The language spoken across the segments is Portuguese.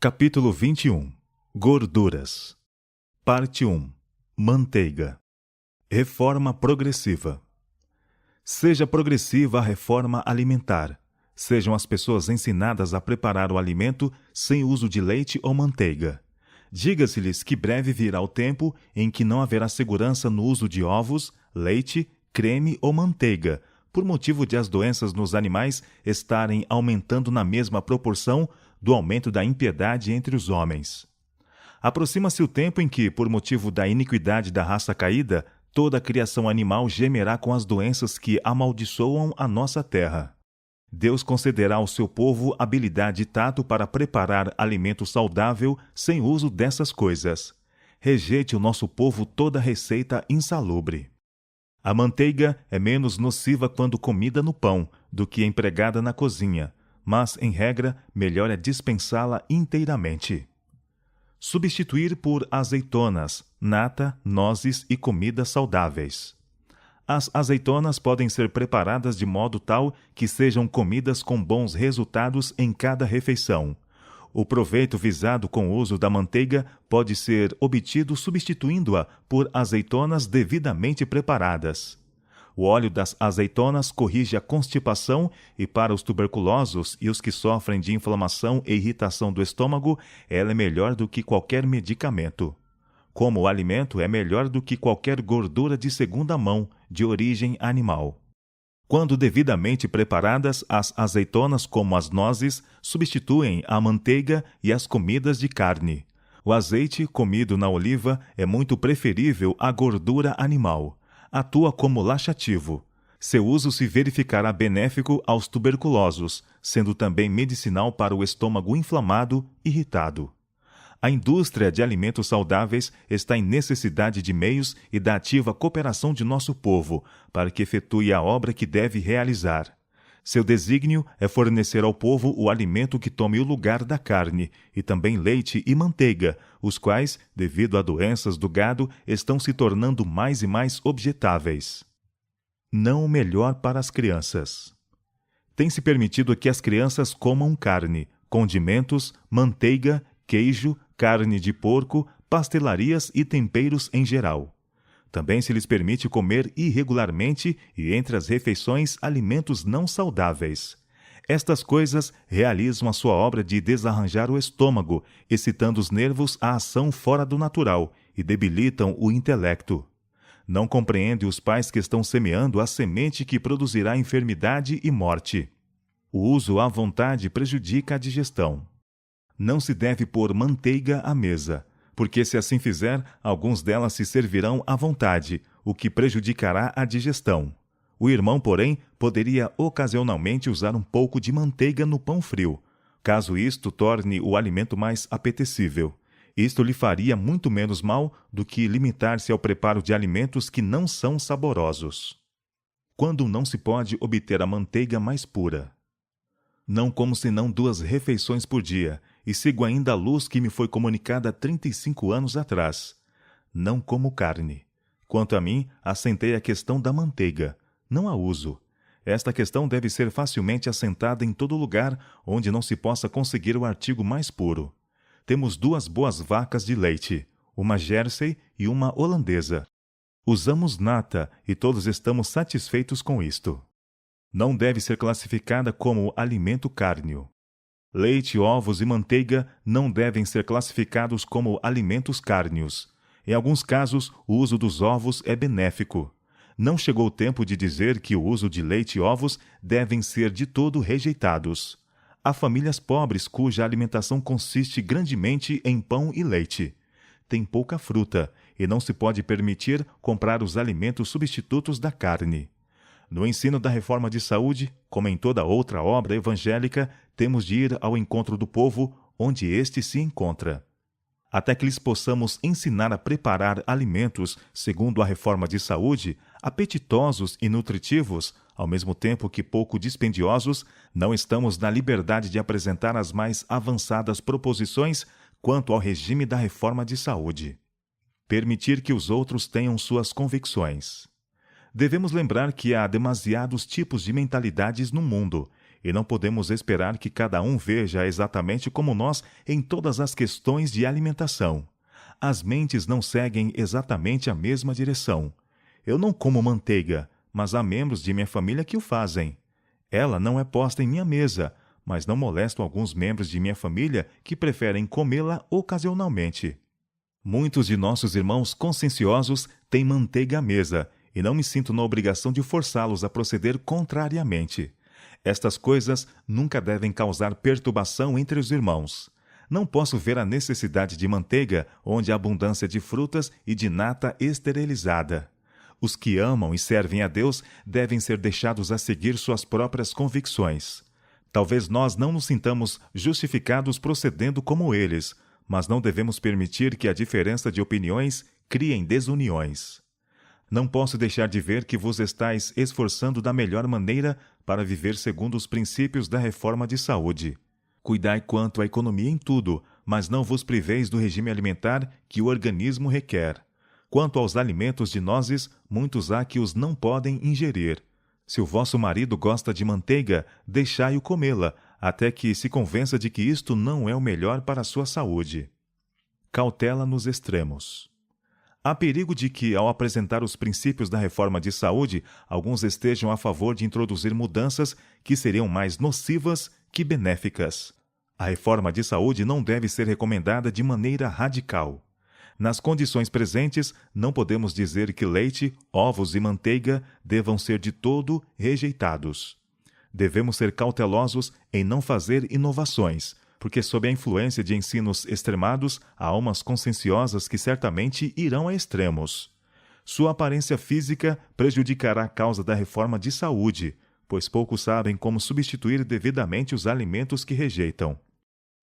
Capítulo 21. Gorduras. Parte 1. Manteiga. Reforma progressiva. Seja progressiva a reforma alimentar. Sejam as pessoas ensinadas a preparar o alimento sem uso de leite ou manteiga. Diga-se-lhes que breve virá o tempo em que não haverá segurança no uso de ovos, leite, creme ou manteiga, por motivo de as doenças nos animais estarem aumentando na mesma proporção do aumento da impiedade entre os homens. Aproxima-se o tempo em que, por motivo da iniquidade da raça caída, toda a criação animal gemerá com as doenças que amaldiçoam a nossa terra. Deus concederá ao seu povo habilidade e tato para preparar alimento saudável sem uso dessas coisas. Rejeite o nosso povo toda receita insalubre. A manteiga é menos nociva quando comida no pão do que empregada na cozinha, mas, em regra, melhor é dispensá-la inteiramente. Substituir por azeitonas, nata, nozes e comidas saudáveis. As azeitonas podem ser preparadas de modo tal que sejam comidas com bons resultados em cada refeição. O proveito visado com o uso da manteiga pode ser obtido substituindo-a por azeitonas devidamente preparadas. O óleo das azeitonas corrige a constipação e, para os tuberculosos e os que sofrem de inflamação e irritação do estômago, ela é melhor do que qualquer medicamento. Como alimento, é melhor do que qualquer gordura de segunda mão, de origem animal. Quando devidamente preparadas, as azeitonas, como as nozes, substituem a manteiga e as comidas de carne. O azeite comido na oliva é muito preferível à gordura animal. Atua como laxativo. Seu uso se verificará benéfico aos tuberculosos, sendo também medicinal para o estômago inflamado, irritado. A indústria de alimentos saudáveis está em necessidade de meios e da ativa cooperação de nosso povo, para que efetue a obra que deve realizar. Seu desígnio é fornecer ao povo o alimento que tome o lugar da carne, e também leite e manteiga, os quais, devido a doenças do gado, estão se tornando mais e mais objetáveis. Não o melhor para as crianças. Tem-se permitido que as crianças comam carne, condimentos, manteiga, queijo, carne de porco, pastelarias e temperos em geral. Também se lhes permite comer irregularmente e entre as refeições alimentos não saudáveis. Estas coisas realizam a sua obra de desarranjar o estômago, excitando os nervos à ação fora do natural e debilitam o intelecto. Não compreende os pais que estão semeando a semente que produzirá enfermidade e morte. O uso à vontade prejudica a digestão. Não se deve pôr manteiga à mesa, porque se assim fizer, alguns delas se servirão à vontade, o que prejudicará a digestão. O irmão, porém, poderia ocasionalmente usar um pouco de manteiga no pão frio, caso isto torne o alimento mais apetecível. Isto lhe faria muito menos mal do que limitar-se ao preparo de alimentos que não são saborosos. Quando não se pode obter a manteiga mais pura? Não como senão 2 refeições por dia, e sigo ainda a luz que me foi comunicada há 35 anos atrás. Não como carne. Quanto a mim, assentei a questão da manteiga. Não a uso. Esta questão deve ser facilmente assentada em todo lugar onde não se possa conseguir o artigo mais puro. Temos 2 boas vacas de leite, uma Jersey e uma holandesa. Usamos nata e todos estamos satisfeitos com isto. Não deve ser classificada como alimento cárneo. Leite, ovos e manteiga não devem ser classificados como alimentos cárneos. Em alguns casos, o uso dos ovos é benéfico. Não chegou o tempo de dizer que o uso de leite e ovos devem ser de todo rejeitados. Há famílias pobres cuja alimentação consiste grandemente em pão e leite. Tem pouca fruta e não se pode permitir comprar os alimentos substitutos da carne. No ensino da reforma de saúde, como em toda outra obra evangélica, temos de ir ao encontro do povo onde este se encontra. Até que lhes possamos ensinar a preparar alimentos, segundo a reforma de saúde, apetitosos e nutritivos, ao mesmo tempo que pouco dispendiosos, não estamos na liberdade de apresentar as mais avançadas proposições quanto ao regime da reforma de saúde. Permitir que os outros tenham suas convicções. Devemos lembrar que há demasiados tipos de mentalidades no mundo, e não podemos esperar que cada um veja exatamente como nós em todas as questões de alimentação. As mentes não seguem exatamente a mesma direção. Eu não como manteiga, mas há membros de minha família que o fazem. Ela não é posta em minha mesa, mas não molesto alguns membros de minha família que preferem comê-la ocasionalmente. Muitos de nossos irmãos conscienciosos têm manteiga à mesa, e não me sinto na obrigação de forçá-los a proceder contrariamente. Estas coisas nunca devem causar perturbação entre os irmãos. Não posso ver a necessidade de manteiga onde há abundância de frutas e de nata esterilizada. Os que amam e servem a Deus devem ser deixados a seguir suas próprias convicções. Talvez nós não nos sintamos justificados procedendo como eles, mas não devemos permitir que a diferença de opiniões criem desuniões. Não posso deixar de ver que vos estáis esforçando da melhor maneira para viver segundo os princípios da reforma de saúde. Cuidai quanto à economia em tudo, mas não vos priveis do regime alimentar que o organismo requer. Quanto aos alimentos de nozes, muitos há que os não podem ingerir. Se o vosso marido gosta de manteiga, deixai-o comê-la, até que se convença de que isto não é o melhor para a sua saúde. Cautela nos extremos. Há perigo de que, ao apresentar os princípios da reforma de saúde, alguns estejam a favor de introduzir mudanças que seriam mais nocivas que benéficas. A reforma de saúde não deve ser recomendada de maneira radical. Nas condições presentes, não podemos dizer que leite, ovos e manteiga devam ser de todo rejeitados. Devemos ser cautelosos em não fazer inovações, porque sob a influência de ensinos extremados, há almas conscienciosas que certamente irão a extremos. Sua aparência física prejudicará a causa da reforma de saúde, pois poucos sabem como substituir devidamente os alimentos que rejeitam.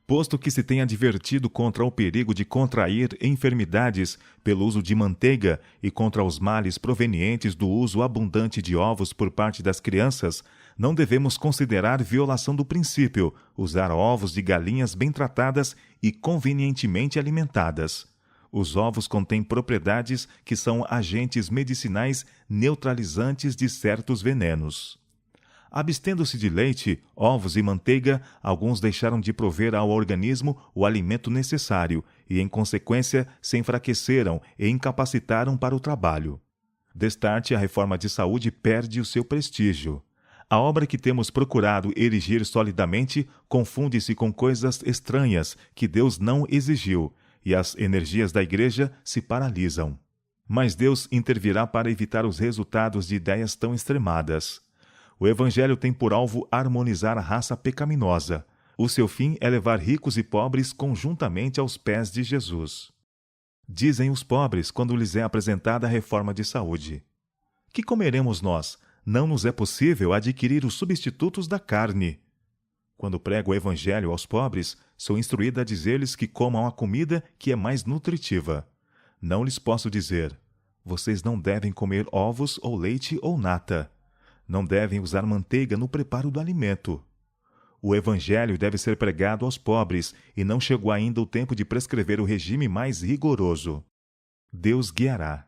Posto que se tem advertido contra o perigo de contrair enfermidades pelo uso de manteiga e contra os males provenientes do uso abundante de ovos por parte das crianças, não devemos considerar violação do princípio usar ovos de galinhas bem tratadas e convenientemente alimentadas. Os ovos contêm propriedades que são agentes medicinais neutralizantes de certos venenos. Abstendo-se de leite, ovos e manteiga, alguns deixaram de prover ao organismo o alimento necessário e, em consequência, se enfraqueceram e incapacitaram para o trabalho. Destarte, a reforma de saúde perde o seu prestígio. A obra que temos procurado erigir solidamente confunde-se com coisas estranhas que Deus não exigiu, e as energias da Igreja se paralisam. Mas Deus intervirá para evitar os resultados de ideias tão extremadas. O Evangelho tem por alvo harmonizar a raça pecaminosa. O seu fim é levar ricos e pobres conjuntamente aos pés de Jesus. Dizem os pobres quando lhes é apresentada a reforma de saúde: que comeremos nós? Não nos é possível adquirir os substitutos da carne. Quando prego o Evangelho aos pobres, sou instruída a dizer-lhes que comam a comida que é mais nutritiva. Não lhes posso dizer: vocês não devem comer ovos ou leite ou nata. Não devem usar manteiga no preparo do alimento. O Evangelho deve ser pregado aos pobres, e não chegou ainda o tempo de prescrever o regime mais rigoroso. Deus guiará.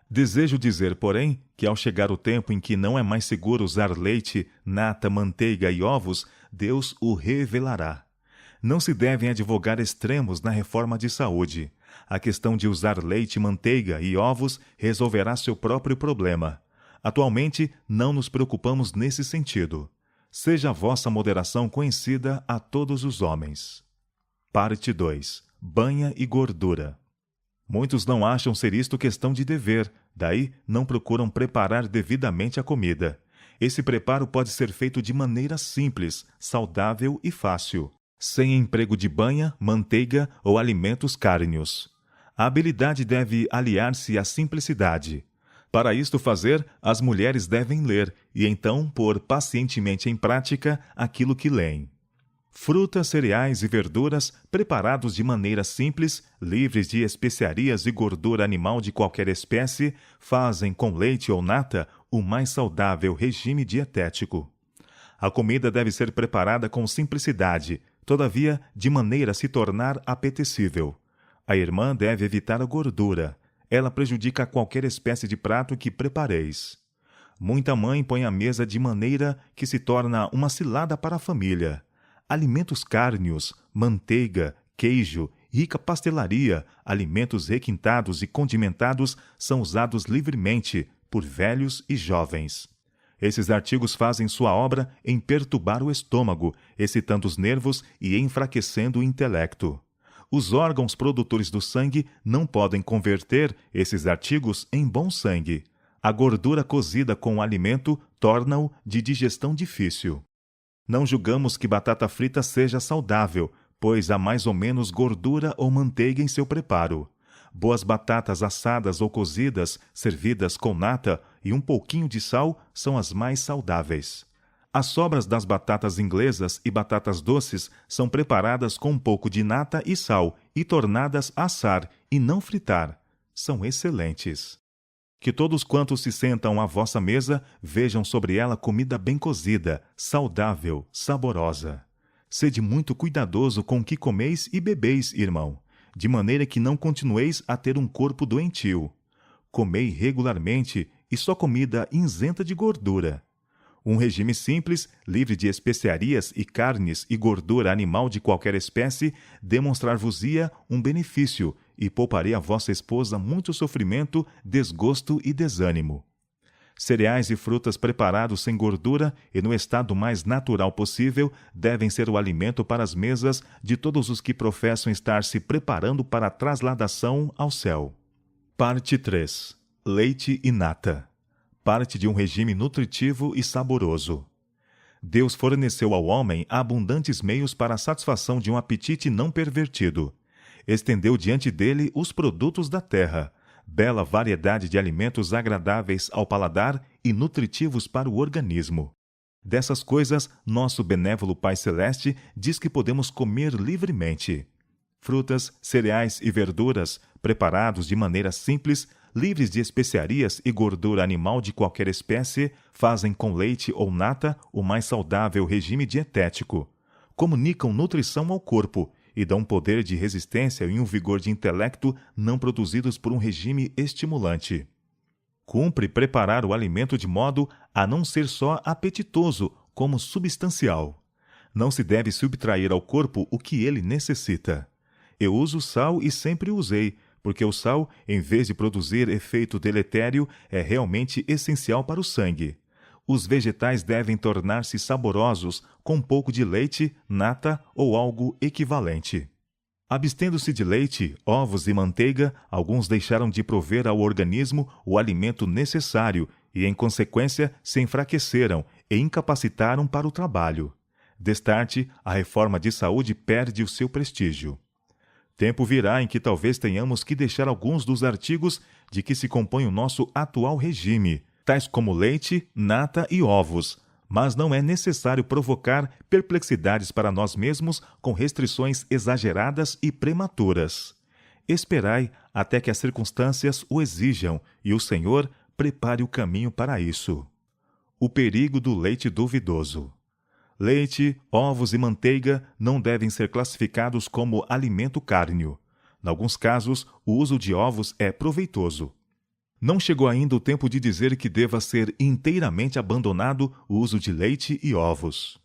Desejo dizer, porém, que ao chegar o tempo em que não é mais seguro usar leite, nata, manteiga e ovos, Deus o revelará. Não se devem advogar extremos na reforma de saúde. A questão de usar leite, manteiga e ovos resolverá seu próprio problema. Atualmente, não nos preocupamos nesse sentido. Seja a vossa moderação conhecida a todos os homens. Parte 2. Banha e gordura. Muitos não acham ser isto questão de dever, daí não procuram preparar devidamente a comida. Esse preparo pode ser feito de maneira simples, saudável e fácil, sem emprego de banha, manteiga ou alimentos cárneos. A habilidade deve aliar-se à simplicidade. Para isto fazer, as mulheres devem ler e então pôr pacientemente em prática aquilo que leem. Frutas, cereais e verduras, preparados de maneira simples, livres de especiarias e gordura animal de qualquer espécie, fazem com leite ou nata o mais saudável regime dietético. A comida deve ser preparada com simplicidade, todavia de maneira a se tornar apetecível. A irmã deve evitar a gordura. Ela prejudica qualquer espécie de prato que prepareis. Muita mãe põe a mesa de maneira que se torna uma cilada para a família. Alimentos cárneos, manteiga, queijo, rica pastelaria, alimentos requintados e condimentados são usados livremente por velhos e jovens. Esses artigos fazem sua obra em perturbar o estômago, excitando os nervos e enfraquecendo o intelecto. Os órgãos produtores do sangue não podem converter esses artigos em bom sangue. A gordura cozida com o alimento torna-o de digestão difícil. Não julgamos que batata frita seja saudável, pois há mais ou menos gordura ou manteiga em seu preparo. Boas batatas assadas ou cozidas, servidas com nata e um pouquinho de sal, são as mais saudáveis. As sobras das batatas inglesas e batatas doces são preparadas com um pouco de nata e sal e tornadas a assar e não fritar. São excelentes. Que todos quantos se sentam à vossa mesa vejam sobre ela comida bem cozida, saudável, saborosa. Sede muito cuidadoso com o que comeis e bebeis, irmão, de maneira que não continueis a ter um corpo doentio. Comei regularmente e só comida isenta de gordura. Um regime simples, livre de especiarias e carnes e gordura animal de qualquer espécie, demonstrar-vos-ia um benefício e pouparia a vossa esposa muito sofrimento, desgosto e desânimo. Cereais e frutas preparados sem gordura e no estado mais natural possível devem ser o alimento para as mesas de todos os que professam estar se preparando para a trasladação ao céu. Parte 3. Leite e nata. Parte de um regime nutritivo e saboroso. Deus forneceu ao homem abundantes meios para a satisfação de um apetite não pervertido. Estendeu diante dele os produtos da terra, bela variedade de alimentos agradáveis ao paladar e nutritivos para o organismo. Dessas coisas, nosso benévolo Pai Celeste diz que podemos comer livremente. Frutas, cereais e verduras, preparados de maneira simples, livres de especiarias e gordura animal de qualquer espécie, fazem com leite ou nata o mais saudável regime dietético. Comunicam nutrição ao corpo e dão poder de resistência e um vigor de intelecto não produzidos por um regime estimulante. Cumpre preparar o alimento de modo a não ser só apetitoso, como substancial. Não se deve subtrair ao corpo o que ele necessita. Eu uso sal e sempre o usei, porque o sal, em vez de produzir efeito deletério, é realmente essencial para o sangue. Os vegetais devem tornar-se saborosos com um pouco de leite, nata ou algo equivalente. Abstendo-se de leite, ovos e manteiga, alguns deixaram de prover ao organismo o alimento necessário e, em consequência, se enfraqueceram e incapacitaram para o trabalho. Destarte, a reforma de saúde perde o seu prestígio. Tempo virá em que talvez tenhamos que deixar alguns dos artigos de que se compõe o nosso atual regime, tais como leite, nata e ovos, mas não é necessário provocar perplexidades para nós mesmos com restrições exageradas e prematuras. Esperai até que as circunstâncias o exijam e o Senhor prepare o caminho para isso. O perigo do leite duvidoso. Leite, ovos e manteiga não devem ser classificados como alimento cárneo. Em alguns casos, o uso de ovos é proveitoso. Não chegou ainda o tempo de dizer que deva ser inteiramente abandonado o uso de leite e ovos.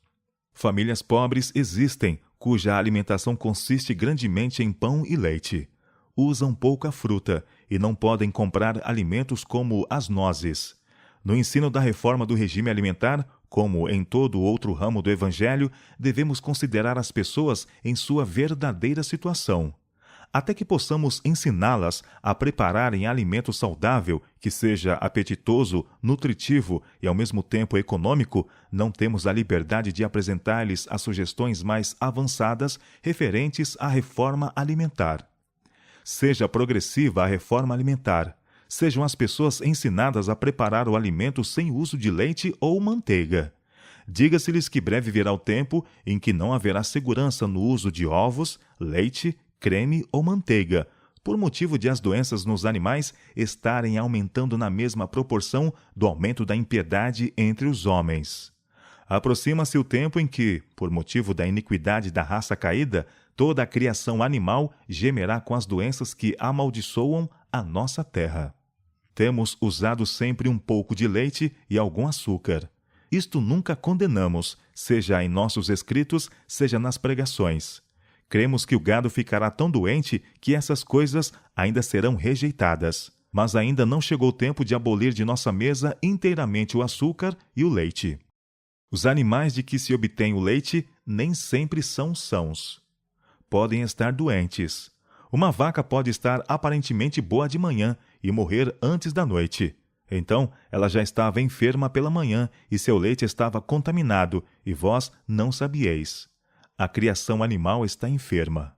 Famílias pobres existem, cuja alimentação consiste grandemente em pão e leite. Usam pouca fruta e não podem comprar alimentos como as nozes. No ensino da reforma do regime alimentar, como em todo outro ramo do Evangelho, devemos considerar as pessoas em sua verdadeira situação. Até que possamos ensiná-las a prepararem alimento saudável, que seja apetitoso, nutritivo e ao mesmo tempo econômico, não temos a liberdade de apresentar-lhes as sugestões mais avançadas referentes à reforma alimentar. Seja progressiva a reforma alimentar. Sejam as pessoas ensinadas a preparar o alimento sem uso de leite ou manteiga. Diga-se-lhes que breve virá o tempo em que não haverá segurança no uso de ovos, leite, creme ou manteiga, por motivo de as doenças nos animais estarem aumentando na mesma proporção do aumento da impiedade entre os homens. Aproxima-se o tempo em que, por motivo da iniquidade da raça caída, toda a criação animal gemerá com as doenças que amaldiçoam a nossa terra. Temos usado sempre um pouco de leite e algum açúcar. Isto nunca condenamos, seja em nossos escritos, seja nas pregações. Cremos que o gado ficará tão doente que essas coisas ainda serão rejeitadas. Mas ainda não chegou o tempo de abolir de nossa mesa inteiramente o açúcar e o leite. Os animais de que se obtém o leite nem sempre são sãos. Podem estar doentes. Uma vaca pode estar aparentemente boa de manhã e morrer antes da noite. Então, ela já estava enferma pela manhã e seu leite estava contaminado, e vós não sabieis. A criação animal está enferma.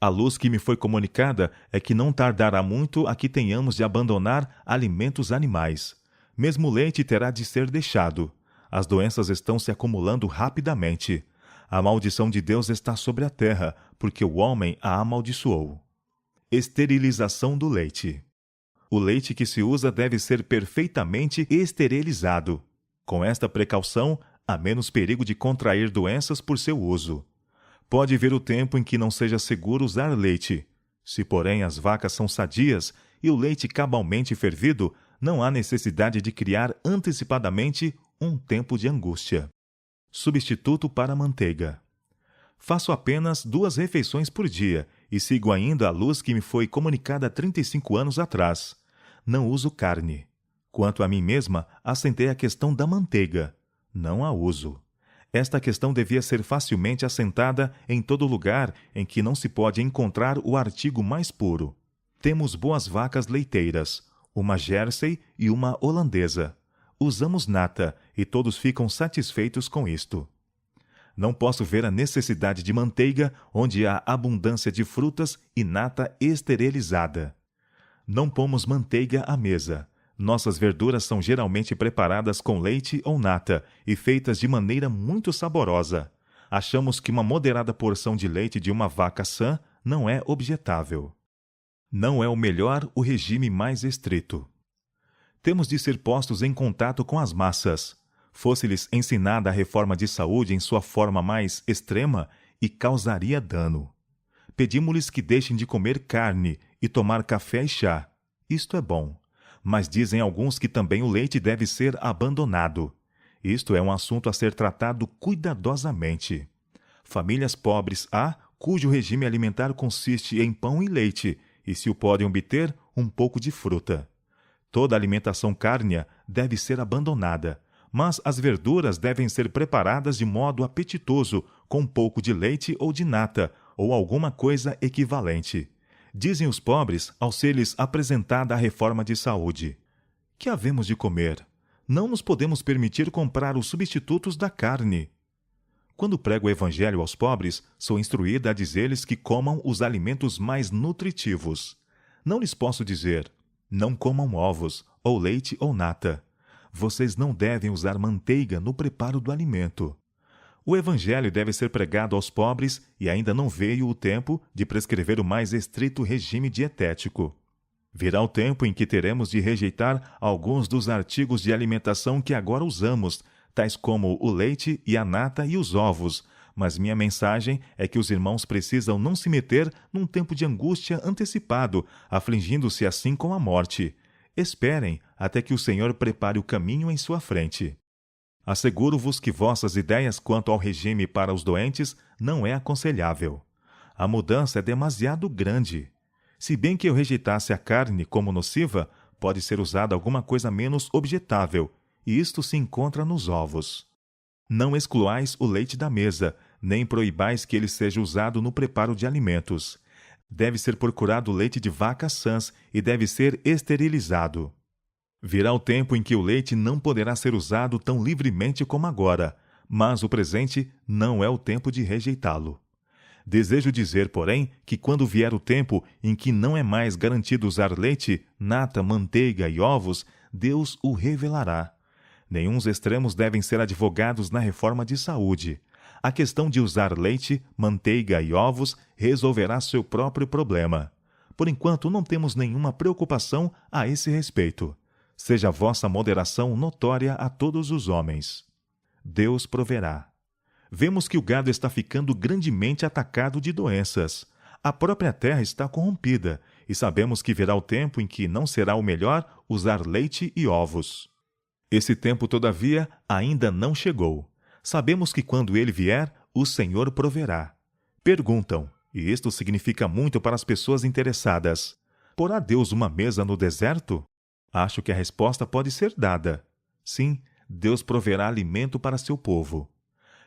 A luz que me foi comunicada é que não tardará muito a que tenhamos de abandonar alimentos animais. Mesmo o leite terá de ser deixado. As doenças estão se acumulando rapidamente. A maldição de Deus está sobre a terra, porque o homem a amaldiçoou. Esterilização do leite. O leite que se usa deve ser perfeitamente esterilizado. Com esta precaução, há menos perigo de contrair doenças por seu uso. Pode vir o tempo em que não seja seguro usar leite. Se, porém, as vacas são sadias e o leite cabalmente fervido, não há necessidade de criar antecipadamente um tempo de angústia. Substituto para a manteiga. Faço apenas 2 refeições por dia e sigo ainda a luz que me foi comunicada há 35 anos atrás. Não uso carne. Quanto a mim mesma, assentei a questão da manteiga. Não a uso. Esta questão devia ser facilmente assentada em todo lugar em que não se pode encontrar o artigo mais puro. Temos boas vacas leiteiras, uma Jersey e uma holandesa. Usamos nata e todos ficam satisfeitos com isto. Não posso ver a necessidade de manteiga onde há abundância de frutas e nata esterilizada. Não pomos manteiga à mesa. Nossas verduras são geralmente preparadas com leite ou nata e feitas de maneira muito saborosa. Achamos que uma moderada porção de leite de uma vaca sã não é objetável. Não é o melhor o regime mais estrito. Temos de ser postos em contato com as massas. Fosse-lhes ensinada a reforma de saúde em sua forma mais extrema e causaria dano. Pedimos-lhes que deixem de comer carne e tomar café e chá. Isto é bom. Mas dizem alguns que também o leite deve ser abandonado. Isto é um assunto a ser tratado cuidadosamente. Famílias pobres há cujo regime alimentar consiste em pão e leite, e se o podem obter, um pouco de fruta. Toda alimentação cárnea deve ser abandonada, mas as verduras devem ser preparadas de modo apetitoso, com um pouco de leite ou de nata, ou alguma coisa equivalente. Dizem os pobres, ao ser-lhes apresentada a reforma de saúde: que havemos de comer? Não nos podemos permitir comprar os substitutos da carne. Quando prego o evangelho aos pobres, sou instruída a dizer-lhes que comam os alimentos mais nutritivos. Não lhes posso dizer: não comam ovos, ou leite ou nata. Vocês não devem usar manteiga no preparo do alimento. O evangelho deve ser pregado aos pobres e ainda não veio o tempo de prescrever o mais estrito regime dietético. Virá o tempo em que teremos de rejeitar alguns dos artigos de alimentação que agora usamos, tais como o leite e a nata e os ovos, mas minha mensagem é que os irmãos precisam não se meter num tempo de angústia antecipado, afligindo-se assim com a morte. Esperem até que o Senhor prepare o caminho em sua frente. Asseguro-vos que vossas ideias quanto ao regime para os doentes não é aconselhável. A mudança é demasiado grande. Se bem que eu rejeitasse a carne como nociva, pode ser usada alguma coisa menos objetável, e isto se encontra nos ovos. Não excluais o leite da mesa, nem proibais que ele seja usado no preparo de alimentos. Deve ser procurado leite de vacas sãs e deve ser esterilizado. Virá o tempo em que o leite não poderá ser usado tão livremente como agora, mas o presente não é o tempo de rejeitá-lo. Desejo dizer, porém, que quando vier o tempo em que não é mais garantido usar leite, nata, manteiga e ovos, Deus o revelará. Nenhuns extremos devem ser advogados na reforma de saúde. A questão de usar leite, manteiga e ovos resolverá seu próprio problema. Por enquanto, não temos nenhuma preocupação a esse respeito. Seja a vossa moderação notória a todos os homens. Deus proverá. Vemos que o gado está ficando grandemente atacado de doenças. A própria terra está corrompida, e sabemos que virá o tempo em que não será o melhor usar leite e ovos. Esse tempo, todavia, ainda não chegou. Sabemos que quando ele vier, o Senhor proverá. Perguntam, e isto significa muito para as pessoas interessadas: porá Deus uma mesa no deserto? Acho que a resposta pode ser dada. Sim, Deus proverá alimento para seu povo.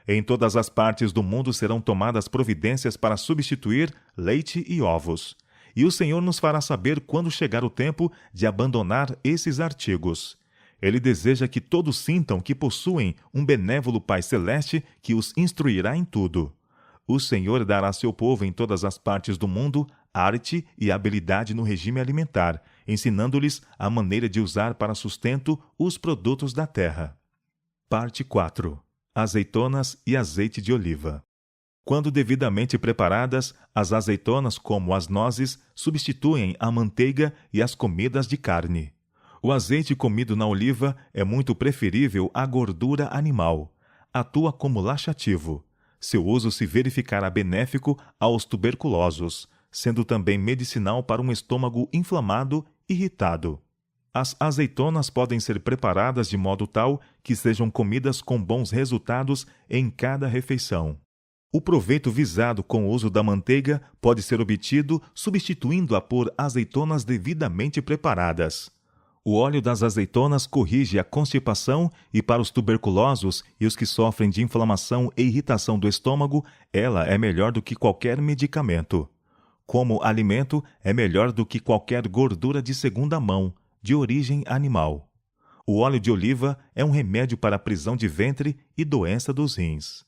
Em todas as partes do mundo serão tomadas providências para substituir leite e ovos. E o Senhor nos fará saber quando chegar o tempo de abandonar esses artigos. Ele deseja que todos sintam que possuem um benévolo Pai Celeste que os instruirá em tudo. O Senhor dará a seu povo em todas as partes do mundo arte e habilidade no regime alimentar, ensinando-lhes a maneira de usar para sustento os produtos da terra. Parte 4. Azeitonas e azeite de oliva. Quando devidamente preparadas, as azeitonas, como as nozes, substituem a manteiga e as comidas de carne. O azeite comido na oliva é muito preferível à gordura animal. Atua como laxativo. Seu uso se verificará benéfico aos tuberculosos, sendo também medicinal para um estômago inflamado e irritado. As azeitonas podem ser preparadas de modo tal que sejam comidas com bons resultados em cada refeição. O proveito visado com o uso da manteiga pode ser obtido substituindo-a por azeitonas devidamente preparadas. O óleo das azeitonas corrige a constipação e, para os tuberculosos e os que sofrem de inflamação e irritação do estômago, ela é melhor do que qualquer medicamento. Como alimento, é melhor do que qualquer gordura de segunda mão, de origem animal. O óleo de oliva é um remédio para a prisão de ventre e doença dos rins.